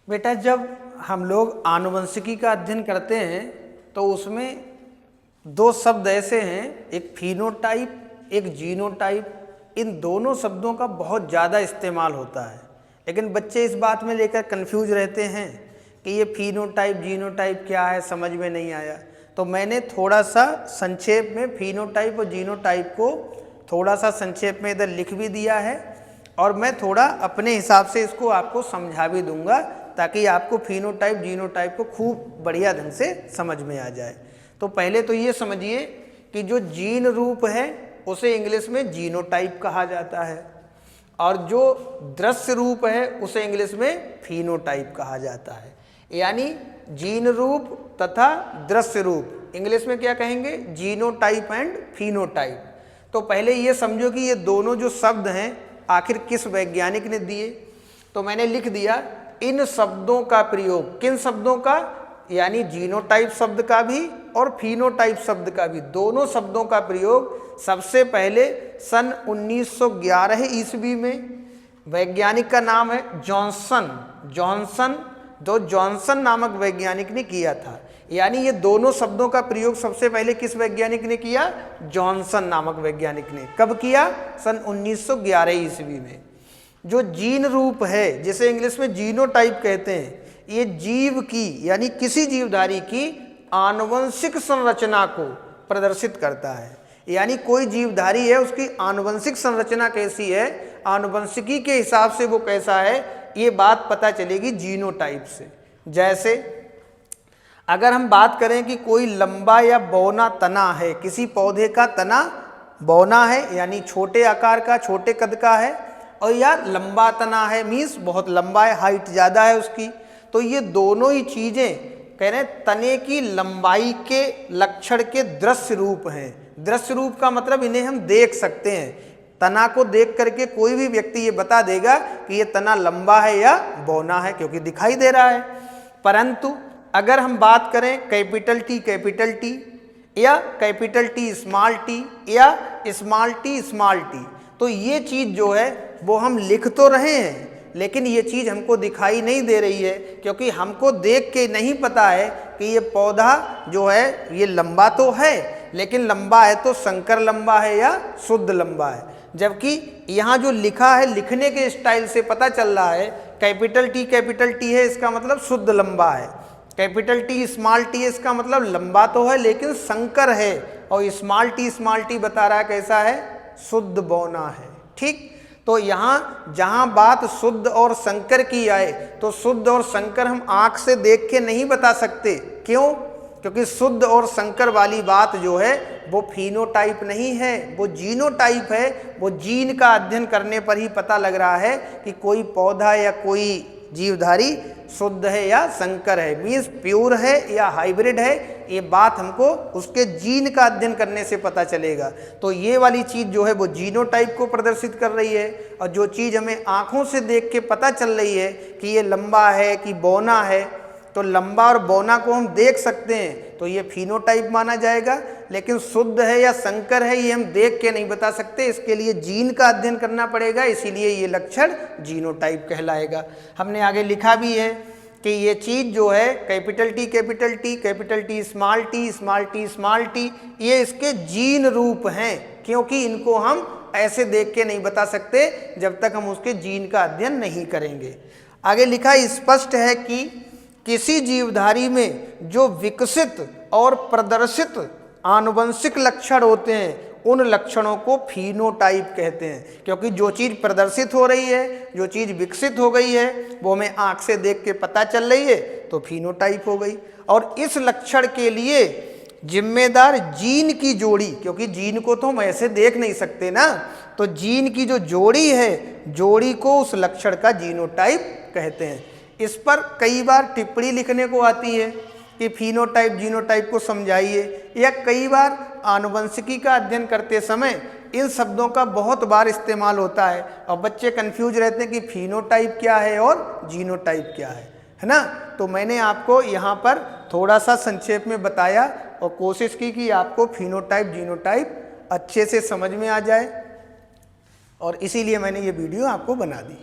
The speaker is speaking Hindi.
बेटा, जब हम लोग आनुवंशिकी का अध्ययन करते हैं तो उसमें दो शब्द ऐसे हैं, एक फिनोटाइप, एक जीनोटाइप। इन दोनों शब्दों का बहुत ज़्यादा इस्तेमाल होता है, लेकिन बच्चे इस बात में लेकर कंफ्यूज रहते हैं कि ये फिनोटाइप जीनोटाइप क्या है, समझ में नहीं आया। तो मैंने थोड़ा सा संक्षेप में फिनोटाइप और जीनोटाइप को थोड़ा सा संक्षेप में इधर लिख भी दिया है, और मैं थोड़ा अपने हिसाब से इसको आपको समझा भी दूंगा ताकि आपको फिनोटाइप जीनोटाइप को खूब बढ़िया ढंग से समझ में आ जाए। तो पहले तो ये समझिए कि जो जीन रूप है उसे इंग्लिश में जीनोटाइप कहा जाता है, और जो दृश्य रूप है उसे इंग्लिश में फिनोटाइप कहा जाता है। यानी जीन रूप तथा दृश्य रूप इंग्लिश में क्या कहेंगे, जीनोटाइप एंड फिनोटाइप। तो पहले ये समझो कि ये दोनों जो शब्द हैं आखिर किस वैज्ञानिक ने दिए। तो मैंने लिख दिया इन शब्दों का प्रयोग, किन शब्दों का, यानी जीनोटाइप शब्द का भी और फिनोटाइप शब्द का भी, दोनों शब्दों का प्रयोग सबसे पहले सन 1911 ईस्वी में, वैज्ञानिक का नाम है जॉनसन, जो जॉनसन नामक वैज्ञानिक ने किया था। यानी ये दोनों शब्दों का प्रयोग सबसे पहले किस वैज्ञानिक ने किया, जॉनसन नामक वैज्ञानिक ने। कब किया, सन 1911 ईस्वी में। जो जीन रूप है जिसे इंग्लिश में जीनोटाइप कहते हैं, ये जीव की यानी किसी जीवधारी की आनुवंशिक संरचना को प्रदर्शित करता है। यानी कोई जीवधारी है, उसकी आनुवंशिक संरचना कैसी है, आनुवंशिकी के हिसाब से वो कैसा है, ये बात पता चलेगी जीनोटाइप से। जैसे अगर हम बात करें कि कोई लंबा या बौना तना है, किसी पौधे का तना बौना है यानी छोटे आकार का, छोटे कद का है, और या लंबा तना है मीन्स बहुत लंबा है, हाइट ज़्यादा है उसकी, तो ये दोनों ही चीज़ें कह रहे हैं तने की लंबाई के लक्षण के दृश्य रूप हैं। दृश्य रूप का मतलब इन्हें हम देख सकते हैं। तना को देख करके कोई भी व्यक्ति ये बता देगा कि ये तना लंबा है या बौना है, क्योंकि दिखाई दे रहा है। परंतु अगर हम बात करें कैपिटल टी या कैपिटल टी या स्मॉल टी, तो ये चीज़ जो है वो हम लिख तो रहे हैं, लेकिन ये चीज़ हमको दिखाई नहीं दे रही है, क्योंकि हमको देख के नहीं पता है कि ये पौधा जो है ये लंबा तो है, लेकिन लंबा है तो संकर लंबा है या शुद्ध लंबा है। जबकि यहाँ जो लिखा है, लिखने के स्टाइल से पता चल रहा है कैपिटल टी है, इसका मतलब शुद्ध लंबा है। कैपिटल टी है, इसका मतलब लंबा तो है लेकिन संकर है, और स्मॉल टी बता रहा है कैसा है, शुद्ध बौना है। ठीक, तो यहाँ जहाँ बात शुद्ध और संकर की आए तो शुद्ध और संकर हम आँख से देख के नहीं बता सकते। क्यों? क्योंकि शुद्ध और संकर वाली बात जो है वो फिनोटाइप नहीं है, वो जीनोटाइप है। वो जीन का अध्ययन करने पर ही पता लग रहा है कि कोई पौधा या कोई जीवधारी शुद्ध है या संकर है, मीन्स प्योर है या हाइब्रिड है, ये बात हमको उसके जीन का अध्ययन करने से पता चलेगा। तो ये वाली चीज़ जो है वो जीनोटाइप को प्रदर्शित कर रही है, और जो चीज़ हमें आँखों से देख के पता चल रही है कि ये लंबा है कि बौना है, तो लंबा और बौना को हम देख सकते हैं तो ये फिनोटाइप माना जाएगा, लेकिन शुद्ध है या संकर है ये हम देख के नहीं बता सकते। इसके लिए जीन का अध्ययन करना पड़ेगा, इसीलिए ये लक्षण जीनोटाइप कहलाएगा। हमने आगे लिखा भी है कि ये चीज़ जो है कैपिटल टी स्मॉल टी ये इसके जीन रूप हैं, क्योंकि इनको हम ऐसे देख के नहीं बता सकते जब तक हम उसके जीन का अध्ययन नहीं करेंगे। आगे लिखा स्पष्ट है कि किसी जीवधारी में जो विकसित और प्रदर्शित आनुवंशिक लक्षण होते हैं उन लक्षणों को फिनोटाइप कहते हैं, क्योंकि जो चीज़ प्रदर्शित हो रही है, जो चीज़ विकसित हो गई है वो हमें आँख से देख के पता चल रही है तो फिनोटाइप हो गई। और इस लक्षण के लिए जिम्मेदार जीन की जोड़ी, क्योंकि जीन को तो हम ऐसे देख नहीं सकते ना, तो जीन की जो जोड़ी है, जोड़ी को उस लक्षण का जीनोटाइप कहते हैं। इस पर कई बार टिप्पणी लिखने को आती है कि फिनोटाइप जीनोटाइप को समझाइए, या कई बार आनुवंशिकी का अध्ययन करते समय इन शब्दों का बहुत बार इस्तेमाल होता है, और बच्चे कंफ्यूज रहते हैं कि फिनोटाइप क्या है और जीनोटाइप क्या है ना। तो मैंने आपको यहाँ पर थोड़ा सा संक्षेप में बताया और कोशिश की कि आपको फिनोटाइप जीनोटाइप अच्छे से समझ में आ जाए, और इसीलिए मैंने ये वीडियो आपको बना दी।